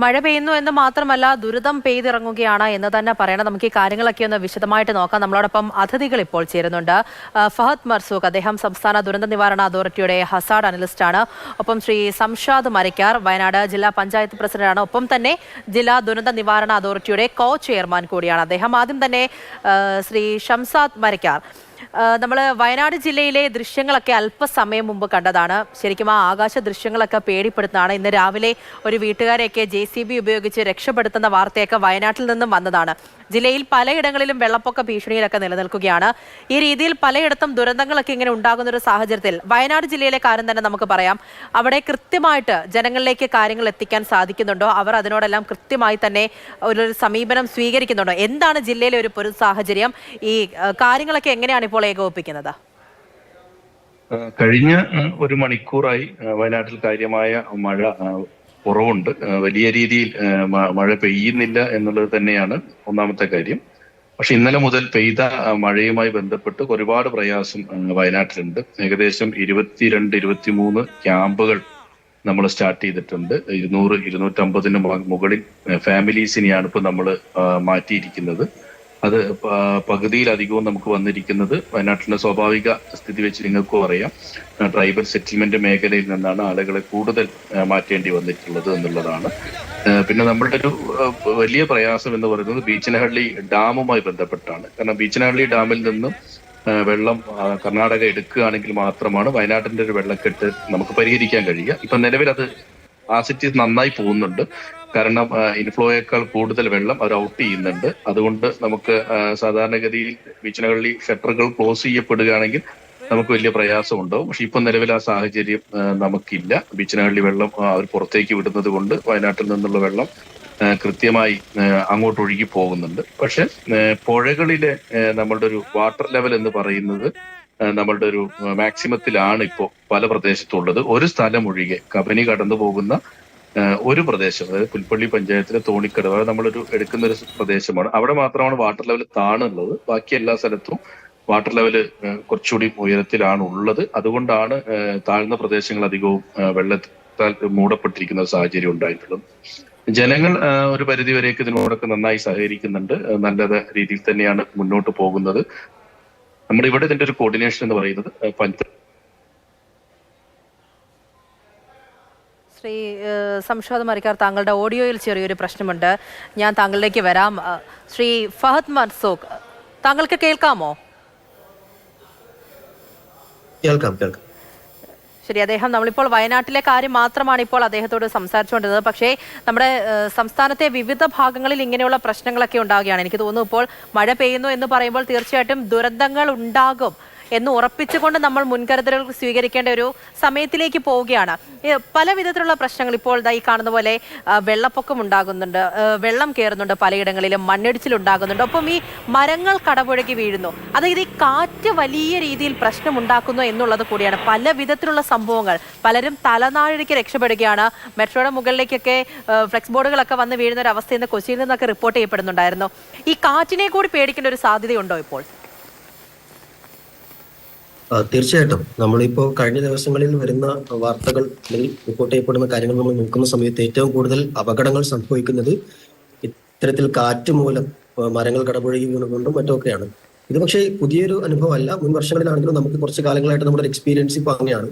മഴ പെയ്യുന്നു എന്ന് മാത്രമല്ല ദുരിതം പെയ്തിറങ്ങുകയാണ് എന്ന് തന്നെ പറയണം. നമുക്ക് ഈ കാര്യങ്ങളൊക്കെ ഒന്ന് വിശദമായിട്ട് നോക്കാം. നമ്മളോടൊപ്പം അതിഥികൾ ഇപ്പോൾ ചേരുന്നുണ്ട്. ഫഹദ് മർസൂഖ്, അദ്ദേഹം സംസ്ഥാന ദുരന്ത നിവാരണ അതോറിറ്റിയുടെ ഹസാഡ് അനലിസ്റ്റാണ്. ഒപ്പം ശ്രീ സംഷാദ് മരക്കാർ, വയനാട് ജില്ലാ പഞ്ചായത്ത് പ്രസിഡന്റാണ്. ഒപ്പം തന്നെ ജില്ലാ ദുരന്ത നിവാരണ അതോറിറ്റിയുടെ കോ ചെയർമാൻ കൂടിയാണ് അദ്ദേഹം. ആദ്യം തന്നെ ശ്രീ ഷംസാദ് മരക്കാർ, നമ്മൾ വയനാട് ജില്ലയിലെ ദൃശ്യങ്ങളൊക്കെ അല്പസമയം മുമ്പ് കണ്ടതാണ്. ശരിക്കും ആ ആകാശ ദൃശ്യങ്ങളൊക്കെ പേടിപ്പെടുത്തുന്നതാണ്. ഇന്ന് രാവിലെ ഒരു വീട്ടുകാരെയൊക്കെ JCB ഉപയോഗിച്ച് രക്ഷപ്പെടുത്തുന്ന വാർത്തയൊക്കെ വയനാട്ടിൽ നിന്നും വന്നതാണ്. ജില്ലയിൽ പലയിടങ്ങളിലും വെള്ളപ്പൊക്ക ഭീഷണിയിലൊക്കെ നിലനിൽക്കുകയാണ്. ഈ രീതിയിൽ പലയിടത്തും ദുരന്തങ്ങളൊക്കെ ഇങ്ങനെ ഉണ്ടാകുന്ന ഒരു സാഹചര്യത്തിൽ വയനാട് ജില്ലയിലെ കാര്യം തന്നെ നമുക്ക് പറയാം. അവിടെ കൃത്യമായിട്ട് ജനങ്ങളിലേക്ക് കാര്യങ്ങൾ എത്തിക്കാൻ സാധിക്കുന്നുണ്ടോ? അവർ അതിനോടെല്ലാം കൃത്യമായി തന്നെ ഒരു സമീപനം സ്വീകരിക്കുന്നുണ്ടോ? എന്താണ് ജില്ലയിലെ ഒരു സാഹചര്യം? ഈ കാര്യങ്ങളൊക്കെ എങ്ങനെയാണ് ഇപ്പോൾ ഏകോപിപ്പിക്കുന്നത്? കഴിഞ്ഞ ഒരു മണിക്കൂറായി വയനാട്ടിൽ കാര്യമായ മഴ കുറവുണ്ട്. വലിയ രീതിയിൽ മഴ പെയ്യുന്നില്ല എന്നുള്ളത് തന്നെയാണ് ഒന്നാമത്തെ കാര്യം. പക്ഷെ ഇന്നലെ മുതൽ പെയ്ത മഴയുമായി ബന്ധപ്പെട്ട് ഒരുപാട് പ്രയാസം വയനാട്ടിലുണ്ട്. ഏകദേശം 22-23 ക്യാമ്പുകൾ നമ്മൾ സ്റ്റാർട്ട് ചെയ്തിട്ടുണ്ട്. 200-250 മുകളിൽ ഫാമിലീസിനെയാണ് ഇപ്പൊ നമ്മൾ മാറ്റിയിരിക്കുന്നത്. അത് പകുതിയിലധികവും നമുക്ക് വന്നിരിക്കുന്നത് വയനാട്ടിലെ സ്വാഭാവിക സ്ഥിതി വെച്ച് നിങ്ങൾക്കും അറിയാം, ട്രൈബൽ സെറ്റിൽമെന്റ് മേഖലയിൽ നിന്നാണ് ആളുകളെ കൂടുതൽ മാറ്റേണ്ടി വന്നിട്ടുള്ളത് എന്നുള്ളതാണ്. പിന്നെ നമ്മളുടെ ഒരു വലിയ പ്രയാസം എന്ന് പറയുന്നത് ബീച്ചനഹള്ളി ഡാമുമായി ബന്ധപ്പെട്ടാണ്. കാരണം ബീച്ചനഹള്ളി ഡാമിൽ നിന്നും വെള്ളം കർണാടക എടുക്കുകയാണെങ്കിൽ മാത്രമാണ് വയനാട്ടിന്റെ ഒരു വെള്ളക്കെട്ട് നമുക്ക് പരിഹരിക്കാൻ കഴിയുക. ഇപ്പൊ നിലവിൽ അത് ആസിറ്റി നന്നായി പോകുന്നുണ്ട്. കാരണം ഇൻഫ്ലോയേക്കാൾ കൂടുതൽ വെള്ളം അവർ ഔട്ട് ചെയ്യുന്നുണ്ട്. അതുകൊണ്ട് നമുക്ക് സാധാരണഗതിയിൽ ബീച്ചനഹള്ളി ഷട്ടറുകൾ ക്ലോസ് ചെയ്യപ്പെടുകയാണെങ്കിൽ നമുക്ക് വലിയ പ്രയാസം ഉണ്ടാവും. പക്ഷെ ഇപ്പൊ നിലവിൽ ആ സാഹചര്യം നമുക്കില്ല. ബീച്ചനഹള്ളി വെള്ളം അവർ പുറത്തേക്ക് വിടുന്നത് കൊണ്ട് വയനാട്ടിൽ നിന്നുള്ള വെള്ളം കൃത്യമായി അങ്ങോട്ട് ഒഴുകി പോകുന്നുണ്ട്. പക്ഷെ പുഴകളിലെ നമ്മളുടെ ഒരു വാട്ടർ ലെവൽ എന്ന് പറയുന്നത് നമ്മളുടെ ഒരു മാക്സിമത്തിലാണ് ഇപ്പോൾ പല പ്രദേശത്തുള്ളത്. ഒരു സ്ഥലം ഒഴികെ കബനി കടന്നു പോകുന്ന ഒരു പ്രദേശം, അതായത് പുൽപ്പള്ളി പഞ്ചായത്തിലെ തോണിക്കടവ്, നമ്മളൊരു എടുക്കുന്ന ഒരു പ്രദേശമാണ്. അവിടെ മാത്രമാണ് വാട്ടർ ലെവൽ താണുള്ളത്. ബാക്കി എല്ലാ സ്ഥലത്തും വാട്ടർ ലെവല് കുറച്ചുകൂടി ഉയരത്തിലാണ് ഉള്ളത്. അതുകൊണ്ടാണ് താഴ്ന്ന പ്രദേശങ്ങൾ അധികവും വെള്ളത്താൽ മൂടപ്പെട്ടിരിക്കുന്ന സാഹചര്യം ഉണ്ടായിട്ടുള്ളത്. ജനങ്ങൾ ഒരു പരിധിവരെയൊക്കെ ഇതിനോടൊക്കെ നന്നായി സഹകരിക്കുന്നുണ്ട്. നല്ല രീതിയിൽ തന്നെയാണ് മുന്നോട്ട് പോകുന്നത്. നമ്മുടെ ഇവിടെ ഇതിന്റെ ഒരു കോർഡിനേഷൻ എന്ന് പറയുന്നത് ശ്രീ സംഷാദ് മരക്കാർ, താങ്കളുടെ ഓഡിയോയിൽ ചെറിയൊരു പ്രശ്നമുണ്ട്. ഞാൻ താങ്കളിലേക്ക് വരാം. ശ്രീ ഫഹദ് മർസൂഖ്, താങ്കൾക്ക് കേൾക്കാമോ? ശരി, അദ്ദേഹം നമ്മളിപ്പോൾ വയനാട്ടിലെ കാര്യം മാത്രമാണ് ഇപ്പോൾ അദ്ദേഹത്തോട് സംസാരിച്ചുകൊണ്ടിരുന്നത്. പക്ഷേ നമ്മുടെ സംസ്ഥാനത്തെ വിവിധ ഭാഗങ്ങളിൽ ഇങ്ങനെയുള്ള പ്രശ്നങ്ങളൊക്കെ ഉണ്ടാവുകയാണ്. എനിക്ക് തോന്നുന്നു ഇപ്പോൾ മഴ പെയ്യുന്നു എന്ന് പറയുമ്പോൾ തീർച്ചയായിട്ടും ദുരന്തങ്ങൾ ഉണ്ടാകും എന്ന് ഉറപ്പിച്ചുകൊണ്ട് നമ്മൾ മുൻകരുതലുകൾ സ്വീകരിക്കേണ്ട ഒരു സമയത്തിലേക്ക് പോവുകയാണ്. പല വിധത്തിലുള്ള പ്രശ്നങ്ങൾ ഇപ്പോൾ ഈ കാണുന്ന പോലെ വെള്ളപ്പൊക്കം ഉണ്ടാകുന്നുണ്ട്, വെള്ളം കയറുന്നുണ്ട്, പലയിടങ്ങളിലും മണ്ണിടിച്ചിലുണ്ടാകുന്നുണ്ട്. ഒപ്പം ഈ മരങ്ങൾ കടപുഴകി വീഴുന്നു. അതായത് ഈ കാറ്റ് വലിയ രീതിയിൽ പ്രശ്നമുണ്ടാക്കുന്നു എന്നുള്ളത് കൂടിയാണ്. പല വിധത്തിലുള്ള സംഭവങ്ങൾ, പലരും തലനാഴിക്ക് രക്ഷപ്പെടുകയാണ്. മെട്രോയുടെ മുകളിലേക്കൊക്കെ ഫ്ലെക്സ് ബോർഡുകളൊക്കെ വന്ന് വീഴുന്ന ഒരു അവസ്ഥ ഇന്ന് കൊച്ചിയിൽ നിന്നൊക്കെ റിപ്പോർട്ട് ചെയ്യപ്പെടുന്നുണ്ടായിരുന്നു. ഈ കാറ്റിനെ കൂടി പേടിക്കേണ്ട ഒരു സാധ്യതയുണ്ടോ ഇപ്പോൾ? തീർച്ചയായിട്ടും നമ്മളിപ്പോ കഴിഞ്ഞ ദിവസങ്ങളിൽ വരുന്ന വാർത്തകൾ അല്ലെങ്കിൽ റിപ്പോർട്ട് ചെയ്യപ്പെടുന്ന കാര്യങ്ങൾ നമ്മൾ നോക്കുന്ന സമയത്ത് ഏറ്റവും കൂടുതൽ അപകടങ്ങൾ സംഭവിക്കുന്നത് ഇത്തരത്തിൽ കാറ്റ് മൂലം മരങ്ങൾ കടപുഴകി വീണുകൊണ്ടും മറ്റുമൊക്കെയാണ്. ഇത് പക്ഷേ പുതിയൊരു അനുഭവമല്ല. മുൻ വർഷങ്ങളിലാണെങ്കിലും നമുക്ക് കുറച്ച് കാലങ്ങളായിട്ട് നമ്മുടെ എക്സ്പീരിയൻസ് ഇപ്പൊ അങ്ങനെയാണ്.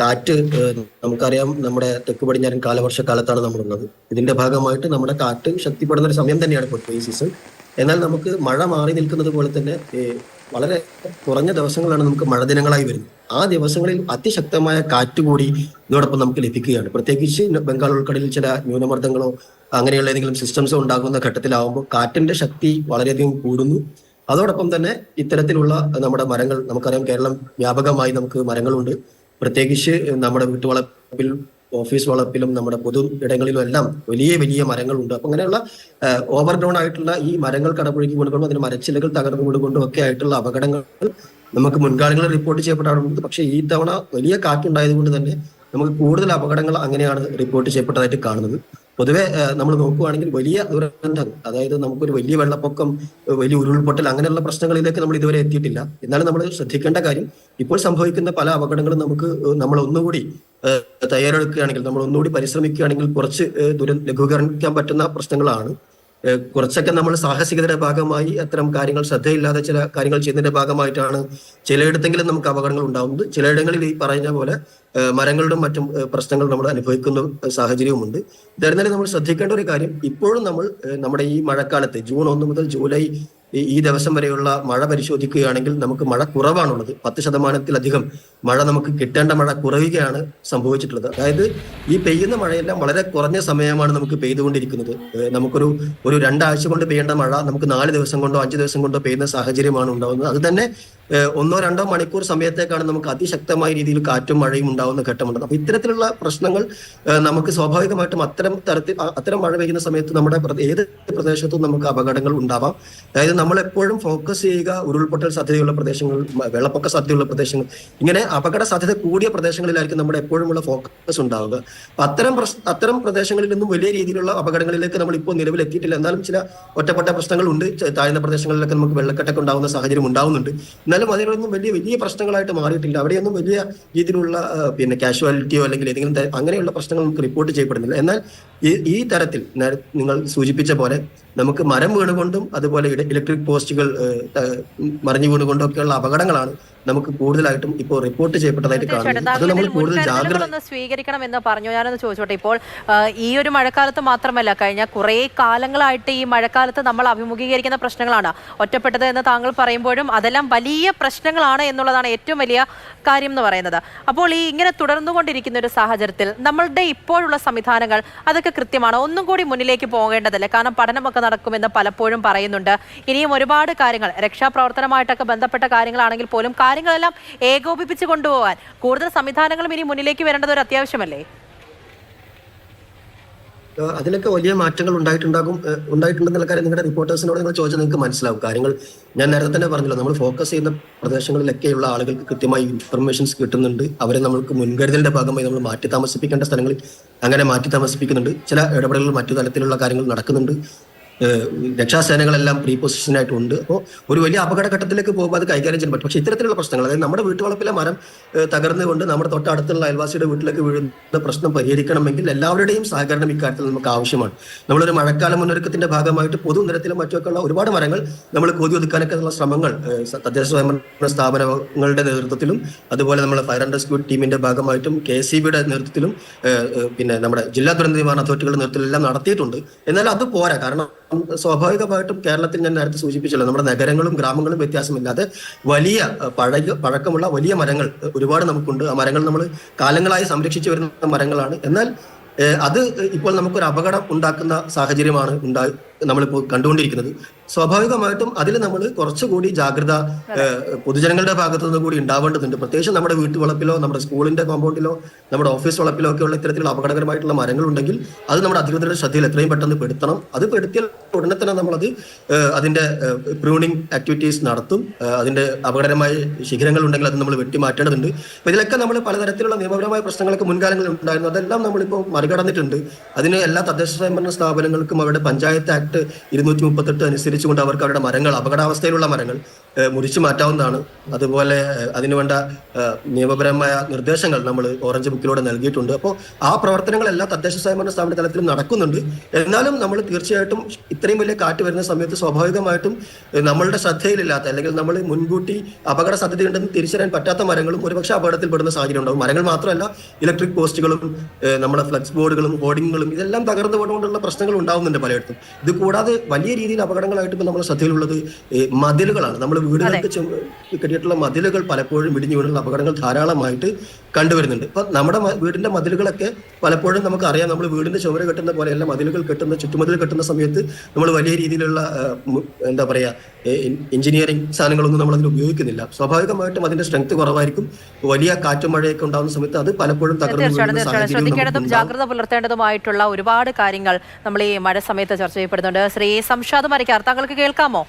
കാറ്റ് നമുക്കറിയാം, നമ്മുടെ തെക്ക് പടിഞ്ഞാറൻ കാലവർഷക്കാലത്താണ് നമ്മളുള്ളത്. ഇതിന്റെ ഭാഗമായിട്ട് നമ്മുടെ കാറ്റ് ശക്തിപ്പെടുന്ന ഒരു സമയം തന്നെയാണ് ഇപ്പോൾ ഈ സീസൺ. എന്നാൽ നമുക്ക് മഴ മാറി നിൽക്കുന്നത് പോലെ തന്നെ വളരെ കുറഞ്ഞ ദിവസങ്ങളാണ് നമുക്ക് മഴ ദിനങ്ങളായി വരുന്നത്. ആ ദിവസങ്ങളിൽ അതിശക്തമായ കാറ്റ് കൂടി ഇതോടൊപ്പം നമുക്ക് ലഭിക്കുകയാണ്. പ്രത്യേകിച്ച് ബംഗാൾ ഉൾക്കടലിൽ ചില ന്യൂനമർദ്ദങ്ങളോ അങ്ങനെയുള്ള ഏതെങ്കിലും സിസ്റ്റംസോ ഉണ്ടാകുന്ന ഘട്ടത്തിലാവുമ്പോൾ കാറ്റിന്റെ ശക്തി വളരെയധികം കൂടുന്നു. അതോടൊപ്പം തന്നെ ഇത്തരത്തിലുള്ള നമ്മുടെ മരങ്ങൾ, നമുക്കറിയാം കേരളം വ്യാപകമായി നമുക്ക് മരങ്ങളുണ്ട്. പ്രത്യേകിച്ച് നമ്മുടെ വീട്ടുവളപ്പിൽ, ഓഫീസ് വളപ്പിലും, നമ്മുടെ പൊതു ഇടങ്ങളിലും എല്ലാം വലിയ വലിയ മരങ്ങളുണ്ട്. അപ്പൊ അങ്ങനെയുള്ള ഓവർഡോൺ ആയിട്ടുള്ള ഈ മരങ്ങൾ കടപുഴകി വീണുകൊണ്ടും അതിന് മരച്ചിലകൾ തകർന്നു വീണുകൊണ്ടും ഒക്കെ ആയിട്ടുള്ള അപകടങ്ങൾ നമുക്ക് മുൻകാലങ്ങളിൽ റിപ്പോർട്ട് ചെയ്യപ്പെടാറുണ്ട്. പക്ഷേ ഈ തവണ വലിയ കാറ്റുണ്ടായത് കൊണ്ട് തന്നെ നമുക്ക് കൂടുതൽ അപകടങ്ങൾ അങ്ങനെയാണ് റിപ്പോർട്ട് ചെയ്യപ്പെട്ടതായിട്ട് കാണുന്നത്. പൊതുവെ നമ്മൾ നോക്കുകയാണെങ്കിൽ വലിയ ദുരന്തങ്ങൾ, അതായത് നമുക്കൊരു വലിയ വെള്ളപ്പൊക്കം, വലിയ ഉരുൾപൊട്ടൽ, അങ്ങനെയുള്ള പ്രശ്നങ്ങളിലേക്ക് നമ്മൾ ഇതുവരെ എത്തിയിട്ടില്ല. എന്നാലും നമ്മൾ ശ്രദ്ധിക്കേണ്ട കാര്യം, ഇപ്പോൾ സംഭവിക്കുന്ന പല അപകടങ്ങളും നമ്മൾ ഒന്നുകൂടി തയ്യാറെടുക്കുകയാണെങ്കിൽ, നമ്മൾ ഒന്നുകൂടി പരിശ്രമിക്കുകയാണെങ്കിൽ കുറച്ച് ലഘൂകരിക്കാൻ പറ്റുന്ന പ്രശ്നങ്ങളാണ്. കുറച്ചൊക്കെ നമ്മൾ സാഹസികതയുടെ ഭാഗമായി അത്തരം കാര്യങ്ങൾ ശ്രദ്ധയില്ലാതെ ചില കാര്യങ്ങൾ ചെയ്യുന്നതിന്റെ ഭാഗമായിട്ടാണ് ചിലയിടത്തെങ്കിലും നമുക്ക് അപകടങ്ങൾ ഉണ്ടാവുന്നത്. ചിലയിടങ്ങളിൽ ഈ പറയുന്ന പോലെ മരങ്ങളുടെ മറ്റും പ്രശ്നങ്ങൾ നമ്മൾ അനുഭവിക്കുന്ന സാഹചര്യവുമുണ്ട്. ഇതായിരുന്നാലും നമ്മൾ ശ്രദ്ധിക്കേണ്ട ഒരു കാര്യം, ഇപ്പോഴും നമ്മൾ നമ്മുടെ ഈ മഴക്കാലത്ത് ജൂൺ 1 മുതൽ ജൂലൈ ഈ ദിവസം വരെയുള്ള മഴ പരിശോധിക്കുകയാണെങ്കിൽ നമുക്ക് മഴ കുറവാണുള്ളത്. 10%-ലധികം മഴ നമുക്ക് കിട്ടേണ്ട മഴ കുറയുകയാണ് സംഭവിച്ചിട്ടുള്ളത്. അതായത് ഈ പെയ്യുന്ന മഴയെല്ലാം വളരെ കുറഞ്ഞ സമയമാണ് നമുക്ക് പെയ്തുകൊണ്ടിരിക്കുന്നത്. നമുക്കൊരു 2 ആഴ്ച കൊണ്ട് പെയ്യേണ്ട മഴ നമുക്ക് 4 ദിവസം കൊണ്ടോ 5 ദിവസം കൊണ്ടോ പെയ്യുന്ന സാഹചര്യമാണ് ഉണ്ടാകുന്നത്. അത് തന്നെ 1-2 മണിക്കൂർ സമയത്തേക്കാണ് നമുക്ക് അതിശക്തമായ രീതിയിൽ കാറ്റും മഴയും ഉണ്ടാവുന്ന ഘട്ടമുണ്ട്. അപ്പൊ ഇത്തരത്തിലുള്ള പ്രശ്നങ്ങൾ നമുക്ക് സ്വാഭാവികമായിട്ടും അത്തരം മഴ പെയ്യുന്ന സമയത്ത് നമ്മുടെ ഏത് പ്രദേശത്തും നമുക്ക് അപകടങ്ങൾ ഉണ്ടാവാം. അതായത് നമ്മൾ എപ്പോഴും ഫോക്കസ് ചെയ്യുക ഉരുൾപൊട്ടൽ സാധ്യതയുള്ള പ്രദേശങ്ങൾ, വെള്ളപ്പൊക്ക സാധ്യതയുള്ള പ്രദേശങ്ങൾ, ഇങ്ങനെ അപകട സാധ്യത കൂടിയ പ്രദേശങ്ങളിലായിരിക്കും നമ്മുടെ എപ്പോഴുമുള്ള ഫോക്കസ് ഉണ്ടാവുക. അത്തരം പ്രദേശങ്ങളിൽ നിന്നും വലിയ രീതിയിലുള്ള അപകടങ്ങളിലേക്ക് നമ്മൾ ഇപ്പോൾ നിലവിൽ എത്തിയിട്ടില്ല. എന്നാലും ചില ഒറ്റപ്പെട്ട പ്രശ്നങ്ങളുണ്ട്. താഴ്ന്ന പ്രദേശങ്ങളിലൊക്കെ നമുക്ക് വെള്ളക്കെട്ടൊക്കെ ഉണ്ടാവുന്ന സാഹചര്യം ഉണ്ടാവുന്നുണ്ട്. എന്നാലും അതിലൊന്നും വലിയ പ്രശ്നങ്ങളായിട്ട് മാറിയിട്ടില്ല. അവിടെയൊന്നും വലിയ രീതിയിലുള്ള കാഷ്വാലിറ്റിയോ അല്ലെങ്കിൽ ഏതെങ്കിലും അങ്ങനെയുള്ള പ്രശ്നങ്ങൾ നമുക്ക് റിപ്പോർട്ട് ചെയ്യപ്പെടുന്നില്ല. എന്നാൽ ഈ തരത്തിൽ നിങ്ങൾ സൂചിപ്പിച്ച പോലെ നമുക്ക് മരം വീണുകൊണ്ടും അതുപോലെ ഇലക്ട്രിക് പോസ്റ്റുകൾ മറിഞ്ഞു വീണുകൊണ്ടും ഒക്കെയുള്ള അപകടങ്ങളാണ് നമുക്ക് കൂടുതലായിട്ടും ഇപ്പോൾ റിപ്പോർട്ട് ചെയ്യപ്പെട്ടതായിട്ട് കാണുന്നത്. അത് നമ്മൾ കൂടുതൽ ജാഗ്രത സ്വീകരിക്കണം എന്ന് പറഞ്ഞു. ഞാനൊന്ന് ചോദിച്ചോട്ടെ, ഇപ്പോൾ ഈ ഒരു മഴക്കാലത്ത് മാത്രമല്ല, കഴിഞ്ഞ കുറേ കാലങ്ങളായിട്ട് ഈ മഴക്കാലത്ത് നമ്മൾ അഭിമുഖീകരിക്കുന്ന പ്രശ്നങ്ങളാണ് ഒറ്റപ്പെട്ടത് എന്ന് താങ്കൾ പറയുമ്പോഴും അതെല്ലാം വലിയ പ്രശ്നങ്ങളാണ് എന്നുള്ളതാണ് ഏറ്റവും വലിയ കാര്യം എന്ന് പറയുന്നത്. അപ്പോൾ ഈ ഇങ്ങനെ തുടർന്നുകൊണ്ടിരിക്കുന്ന ഒരു സാഹചര്യത്തിൽ നമ്മളുടെ ഇപ്പോഴുള്ള സംവിധാനങ്ങൾ അതൊക്കെ കൃത്യമാണ്, ഒന്നും കൂടി മുന്നിലേക്ക് പോകേണ്ടതല്ലേ? കാരണം പഠനമൊക്കെ നടക്കുമെന്ന് പലപ്പോഴും പറയുന്നുണ്ട്. ഇനിയും ഒരുപാട് കാര്യങ്ങൾ രക്ഷാപ്രവർത്തനമായിട്ടൊക്കെ ബന്ധപ്പെട്ട കാര്യങ്ങളാണെങ്കിൽ പോലും കാര്യങ്ങളെല്ലാം ഏകോപിപ്പിച്ച് കൊണ്ടുപോകാൻ കൂടുതൽ സംവിധാനങ്ങളും ഇനി മുന്നിലേക്ക് വരേണ്ടത് ഒരു അത്യാവശ്യമല്ലേ? അതിലൊക്കെ വലിയ മാറ്റങ്ങൾ ഉണ്ടായിട്ടുണ്ടെന്നുള്ള കാര്യം നിങ്ങളുടെ റിപ്പോർട്ടേഴ്സിനോട് നിങ്ങൾ ചോദിച്ചാൽ നിങ്ങൾക്ക് മനസ്സിലാവും. കാര്യങ്ങൾ ഞാൻ നേരത്തെ തന്നെ പറഞ്ഞല്ലോ, നമ്മൾ ഫോക്കസ് ചെയ്യുന്ന പ്രദേശങ്ങളിലൊക്കെയുള്ള ആളുകൾക്ക് കൃത്യമായി ഇൻഫർമേഷൻസ് കിട്ടുന്നുണ്ട്. അവരെ നമ്മൾക്ക് മുൻകരുതലിന്റെ ഭാഗമായി നമ്മൾ മാറ്റി താമസിപ്പിക്കേണ്ട സ്ഥലങ്ങളിൽ അങ്ങനെ മാറ്റി താമസിപ്പിക്കുന്നുണ്ട്. ചില ഇടപെടലുകൾ മറ്റു തലത്തിലുള്ള കാര്യങ്ങൾ നടക്കുന്നുണ്ട്. രക്ഷാസേനകളെല്ലാം പ്രീ പൊസിഷനായിട്ടുണ്ട്. അപ്പോൾ ഒരു വലിയ അപകടഘട്ടത്തിലേക്ക് പോകുമ്പോൾ അത് കൈകാര്യം ചെയ്യാൻ പറ്റും. പക്ഷേ ഇത്തരത്തിലുള്ള പ്രശ്നങ്ങൾ, അതായത് നമ്മുടെ വീട്ടുവളപ്പിലെ മരം തകർന്നുകൊണ്ട് നമ്മുടെ തൊട്ടടുത്തുള്ള അയൽവാസിയുടെ വീട്ടിലേക്ക് വീഴുന്ന പ്രശ്നം പരിഹരിക്കണമെങ്കിൽ എല്ലാവരുടെയും സഹകരണം ഇക്കാര്യത്തിൽ നമുക്ക് ആവശ്യമാണ്. നമ്മളൊരു മഴക്കാല മുന്നൊരുക്കത്തിന്റെ ഭാഗമായിട്ട് പൊതുനിരത്തിലും മറ്റുമൊക്കെയുള്ള ഒരുപാട് മരങ്ങൾ നമ്മൾ കൊതി ഒതുക്കാനൊക്കെ ഉള്ള ശ്രമങ്ങൾ തദ്ദേശ സ്വയംഭരണ സ്ഥാപനങ്ങളുടെ നേതൃത്വത്തിലും അതുപോലെ നമ്മുടെ ഫയർ ആൻഡ് റെസ്ക്യൂ ടീമിന്റെ ഭാഗമായിട്ടും KSEBയുടെ നേതൃത്വത്തിലും നമ്മുടെ ജില്ലാ ദുരന്ത നിവാരണ അതോറിറ്റികളുടെ നേതൃത്വത്തിലും എല്ലാം നടത്തിയിട്ടുണ്ട്. എന്നാൽ അത് പോരാ. കാരണം സ്വാഭാവികമായിട്ടും കേരളത്തിൽ ഞാൻ നേരത്തെ സൂചിപ്പിച്ചല്ലോ, നമ്മുടെ നഗരങ്ങളും ഗ്രാമങ്ങളും വ്യത്യാസമില്ലാതെ വലിയ പഴക്കമുള്ള വലിയ മരങ്ങൾ ഒരുപാട് നമുക്കുണ്ട്. ആ മരങ്ങൾ നമ്മൾ കാലങ്ങളായി സംരക്ഷിച്ചു വരുന്ന മരങ്ങളാണ്. എന്നാൽ അത് ഇപ്പോൾ നമുക്കൊരു അപകടം ഉണ്ടാക്കുന്ന സാഹചര്യമാണ് നമ്മളിപ്പോൾ കണ്ടുകൊണ്ടിരിക്കുന്നത്. സ്വാഭാവികമായിട്ടും അതിൽ നമ്മൾ കുറച്ചുകൂടി ജാഗ്രത പൊതുജനങ്ങളുടെ ഭാഗത്തു നിന്ന് കൂടി ഉണ്ടാവേണ്ടതുണ്ട്. പ്രത്യേകിച്ച് നമ്മുടെ വീട്ടുവളപ്പിലോ നമ്മുടെ സ്കൂളിന്റെ കോമ്പൗണ്ടിലോ നമ്മുടെ ഓഫീസ് വളപ്പിലോ ഒക്കെ ഉള്ള ഇത്തരത്തിലുള്ള അപകടകരമായിട്ടുള്ള മരങ്ങൾ ഉണ്ടെങ്കിൽ അത് നമ്മുടെ അധികൃതരുടെ ശ്രദ്ധയിൽ എത്രയും പെട്ടെന്ന് പെടുത്തണം. അത് പെടുത്തിയാൽ ഉടനെ തന്നെ നമ്മളത് അതിന്റെ പ്രൂണിംഗ് ആക്ടിവിറ്റീസ് നടത്തും. അതിന്റെ അപകടകരമായ ശിഖരങ്ങൾ ഉണ്ടെങ്കിൽ അത് നമ്മൾ വെട്ടിമാറ്റേണ്ടതുണ്ട്. അപ്പൊ ഇതിലൊക്കെ നമ്മൾ പലതരത്തിലുള്ള നിയമപരമായ പ്രശ്നങ്ങളൊക്കെ മുൻകാലങ്ങളിൽ ഉണ്ടായിരുന്നു. അതെല്ലാം നമ്മളിപ്പോൾ മറികടന്നിട്ടുണ്ട്. അതിന് എല്ലാ തദ്ദേശ സ്വയംഭരണ സ്ഥാപനങ്ങൾക്കും അവരുടെ പഞ്ചായത്ത് ആക്ട് 238 അനുസരിച്ചുകൊണ്ട് അവർക്ക് അവരുടെ മരങ്ങൾ, അപകടാവസ്ഥയിലുള്ള മരങ്ങൾ മുറിച്ചു മാറ്റാവുന്നതാണ്. അതുപോലെ അതിനുവേണ്ട നിയമപരമായ നിർദ്ദേശങ്ങൾ നമ്മൾ ഓറഞ്ച് ബുക്കിലൂടെ നൽകിയിട്ടുണ്ട്. അപ്പോൾ ആ പ്രവർത്തനങ്ങളെല്ലാം തദ്ദേശ സ്വയംഭരണ സ്ഥാപന തലത്തിലും നടക്കുന്നുണ്ട്. എന്നാലും നമ്മൾ തീർച്ചയായിട്ടും ഇത്രയും വലിയ കാറ്റ് വരുന്ന സമയത്ത് സ്വാഭാവികമായിട്ടും നമ്മളുടെ ശ്രദ്ധയിലില്ലാത്ത അല്ലെങ്കിൽ നമ്മൾ മുൻകൂട്ടി അപകട സാധ്യതയുണ്ടെന്ന് തിരിച്ചറിയാൻ പറ്റാത്ത മരങ്ങളും ഒരുപക്ഷെ അപകടത്തിൽപ്പെടുന്ന സാഹചര്യം ഉണ്ടാവും. മരങ്ങൾ മാത്രമല്ല, ഇലക്ട്രിക് പോസ്റ്റുകളും നമ്മുടെ ഫ്ലക്സ് ബോർഡുകളും ഹോർഡിങ്ങുകളും ഇതെല്ലാം തകർന്നു പോകൊണ്ടുള്ള പ്രശ്നങ്ങൾ ഉണ്ടാവുന്നുണ്ട് പലയിടത്തും. ഇത് കൂടാതെ വലിയ രീതിയിൽ അപകടങ്ങളായിട്ട് ഇപ്പം നമ്മുടെ ശ്രദ്ധയിലുള്ളത് മതിലുകളാണ്. നമ്മൾ വീടുകൾക്ക് കെട്ടിയിട്ടുള്ള മതിലുകൾ പലപ്പോഴും ഇടിഞ്ഞു വീണുള്ള അപകടങ്ങൾ ധാരാളമായിട്ട് കണ്ടുവരുന്നുണ്ട്. ഇപ്പൊ നമ്മുടെ വീടിന്റെ മതിലുകളൊക്കെ പലപ്പോഴും നമുക്കറിയാം, നമ്മൾ വീടിന്റെ ചുമര് കെട്ടുന്ന പോലെയല്ല മതിലുകൾ കെട്ടുന്ന ചുറ്റുമതിൽ കെട്ടുന്ന സമയത്ത് നമ്മൾ വലിയ രീതിയിലുള്ള എന്താ പറയാ എഞ്ചിനീയറിംഗ് സാധനങ്ങളൊന്നും നമ്മൾ അതിൽ ഉപയോഗിക്കുന്നില്ല. സ്വാഭാവികമായിട്ടും അതിന്റെ സ്ട്രെങ്ത് കുറവായിരിക്കും. വലിയ കാറ്റും മഴയൊക്കെ ഉണ്ടാകുന്ന സമയത്ത് അത് പലപ്പോഴും ശ്രദ്ധിക്കേണ്ടതും ജാഗ്രത പുലർത്തേണ്ടതുമായിട്ടുള്ള ഒരുപാട് കാര്യങ്ങൾ നമ്മൾ ഈ മഴ സമയത്ത് ചർച്ച ചെയ്യപ്പെടുന്നുണ്ട്. ശ്രീ സംഷാദ് മരിക്കാർ, താങ്കൾക്ക് കേൾക്കാമോ?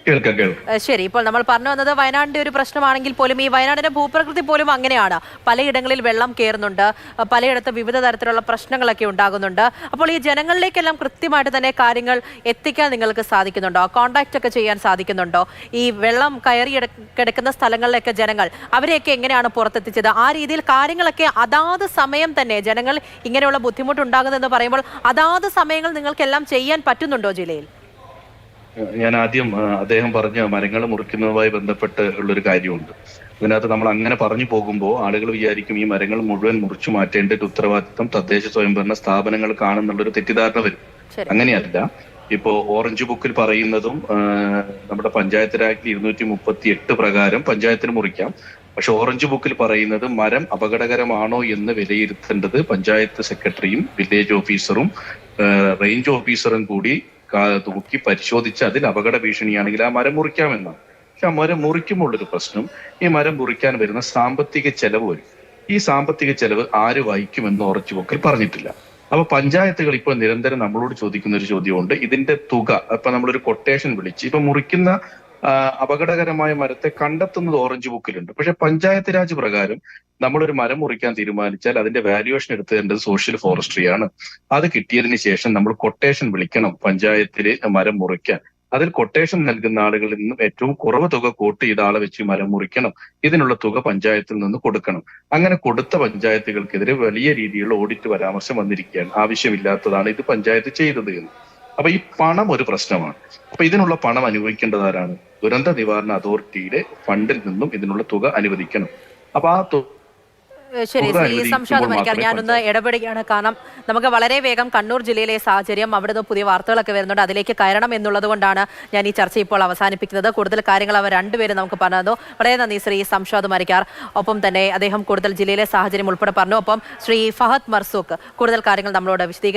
കേൾക്കാം. ശരി, ഇപ്പോൾ നമ്മൾ പറഞ്ഞു വന്നത് വയനാടിന്റെ ഒരു പ്രശ്നമാണെങ്കിൽ പോലും ഈ വയനാടിന്റെ ഭൂപ്രകൃതി പോലും അങ്ങനെയാണ്. പലയിടങ്ങളിൽ വെള്ളം കയറുന്നുണ്ട്, പലയിടത്ത് വിവിധ തരത്തിലുള്ള പ്രശ്നങ്ങളൊക്കെ ഉണ്ടാകുന്നുണ്ട്. അപ്പോൾ ഈ ജനങ്ങളിലേക്കെല്ലാം കൃത്യമായിട്ട് തന്നെ കാര്യങ്ങൾ എത്തിക്കാൻ നിങ്ങൾക്ക് സാധിക്കുന്നുണ്ടോ? കോൺടാക്ട് ഒക്കെ ചെയ്യാൻ സാധിക്കുന്നുണ്ടോ? ഈ വെള്ളം കയറി കിടക്കുന്ന സ്ഥലങ്ങളിലൊക്കെ ജനങ്ങൾ അവരെയൊക്കെ എങ്ങനെയാണ് പുറത്തെത്തിച്ചത്? ആ രീതിയിൽ കാര്യങ്ങളൊക്കെ അതാത് സമയം തന്നെ ജനങ്ങൾ ഇങ്ങനെയുള്ള ബുദ്ധിമുട്ടുണ്ടാകുന്നതെന്ന് പറയുമ്പോൾ അതാത് സമയങ്ങൾ നിങ്ങൾക്കെല്ലാം ചെയ്യാൻ പറ്റുന്നുണ്ടോ ജില്ലയിൽ? ഞാൻ ആദ്യം അദ്ദേഹം പറഞ്ഞ മരങ്ങൾ മുറിക്കുന്നതുമായി ബന്ധപ്പെട്ട് ഉള്ളൊരു കാര്യമുണ്ട്. ഇതിനകത്ത് നമ്മൾ അങ്ങനെ പറഞ്ഞു പോകുമ്പോൾ ആളുകൾ വിചാരിക്കും ഈ മരങ്ങൾ മുഴുവൻ മുറിച്ചു മാറ്റേണ്ട ഒരു ഉത്തരവാദിത്തം തദ്ദേശ സ്വയംഭരണ സ്ഥാപനങ്ങൾ കാണുന്നുള്ളൊരു തെറ്റിദ്ധാരണ വരും. അങ്ങനെയല്ല. ഇപ്പോ ഓറഞ്ച് ബുക്കിൽ പറയുന്നതും നമ്മുടെ പഞ്ചായത്ത് ആക്ടിൽ 238 പ്രകാരം പഞ്ചായത്തിന് മുറിക്കാം. പക്ഷെ ഓറഞ്ച് ബുക്കിൽ പറയുന്നത് മരം അപകടകരമാണോ എന്ന് വിലയിരുത്തേണ്ടത് പഞ്ചായത്ത് സെക്രട്ടറിയും വില്ലേജ് ഓഫീസറും റേഞ്ച് ഓഫീസറും കൂടി തൂക്കി പരിശോധിച്ച് അതിൽ അപകട ഭീഷണിയാണെങ്കിൽ ആ മരം മുറിക്കാമെന്നാണ്. പക്ഷെ ആ മരം മുറിക്കുമ്പോഴൊരു പ്രശ്നം, ഈ മരം മുറിക്കാൻ വരുന്ന സാമ്പത്തിക ചെലവ് വരും. ഈ സാമ്പത്തിക ചെലവ് ആര് വഹിക്കുമെന്ന് ഓറഞ്ച് ബുക്കിൽ പറഞ്ഞിട്ടില്ല. അപ്പൊ പഞ്ചായത്തുകൾ ഇപ്പോൾ നിരന്തരം നമ്മളോട് ചോദിക്കുന്ന ഒരു ചോദ്യമുണ്ട്, ഇതിന്റെ തുക. ഇപ്പൊ നമ്മളൊരു കൊട്ടേഷൻ വിളിച്ച് ഇപ്പൊ മുറിക്കുന്ന അപകടകരമായ മരത്തെ കണ്ടെത്തുന്നത് ഓറഞ്ച് ബുക്കിലുണ്ട്. പക്ഷെ പഞ്ചായത്ത് രാജ് പ്രകാരം നമ്മളൊരു മരം മുറിക്കാൻ തീരുമാനിച്ചാൽ അതിന്റെ വാല്യുവേഷൻ എടുത്തേണ്ടത് സോഷ്യൽ ഫോറസ്ട്രിയാണ്. അത് കിട്ടിയതിന് ശേഷം നമ്മൾ കൊട്ടേഷൻ വിളിക്കണം പഞ്ചായത്തില് മരം മുറിക്കാൻ. അതിൽ കൊട്ടേഷൻ നൽകുന്ന ആളുകളിൽ നിന്നും ഏറ്റവും കുറവ് തുക കോട്ട് ചെയ്ത ആളെ വെച്ച് മരം മുറിക്കണം. ഇതിനുള്ള തുക പഞ്ചായത്തിൽ നിന്ന് കൊടുക്കണം. അങ്ങനെ കൊടുത്ത പഞ്ചായത്തുകൾക്കെതിരെ വലിയ രീതിയിലുള്ള ഓഡിറ്റ് പരാമർശം വന്നിരിക്കുകയാണ്. ആവശ്യമില്ലാത്തതാണ് ഇത് പഞ്ചായത്ത് ചെയ്തത് എന്ന്. അപ്പൊ ഈ പണം ഒരു പ്രശ്നമാണ്. അപ്പൊ ഇതിനുള്ള പണം അനുവദിക്കേണ്ടതാരാണ്? ദുരന്ത നിവാരണ അതോറിറ്റിയുടെ ഫണ്ടിൽ നിന്നും ഇതിനുള്ള തുക അനുവദിക്കണം. അപ്പൊ ആ ശരി, ശ്രീ സംഷാദ് മരിക്കാർ, ഞാനൊന്ന് ഇടപെടുകയാണ്. കാരണം നമുക്ക് വളരെ വേഗം കണ്ണൂർ ജില്ലയിലെ സാഹചര്യം, അവിടുന്ന് പുതിയ വാർത്തകളൊക്കെ വരുന്നുണ്ട്, അതിലേക്ക് കയറണം എന്നുള്ളത് കൊണ്ടാണ് ഞാൻ ഈ ചർച്ച ഇപ്പോൾ അവസാനിപ്പിക്കുന്നത്. കൂടുതൽ കാര്യങ്ങൾ അവർ രണ്ടുപേരും നമുക്ക് പറഞ്ഞു. വളരെ നന്ദി ശ്രീ സംഷാദ് മരിക്കാർ. ഒപ്പം തന്നെ അദ്ദേഹം കൂടുതൽ ജില്ലയിലെ സാഹചര്യം ഉൾപ്പെടെ പറഞ്ഞു. ഒപ്പം ശ്രീ ഫഹദ് മർസൂഖ് കൂടുതൽ കാര്യങ്ങൾ നമ്മളോട് വിശദീകരിച്ചു.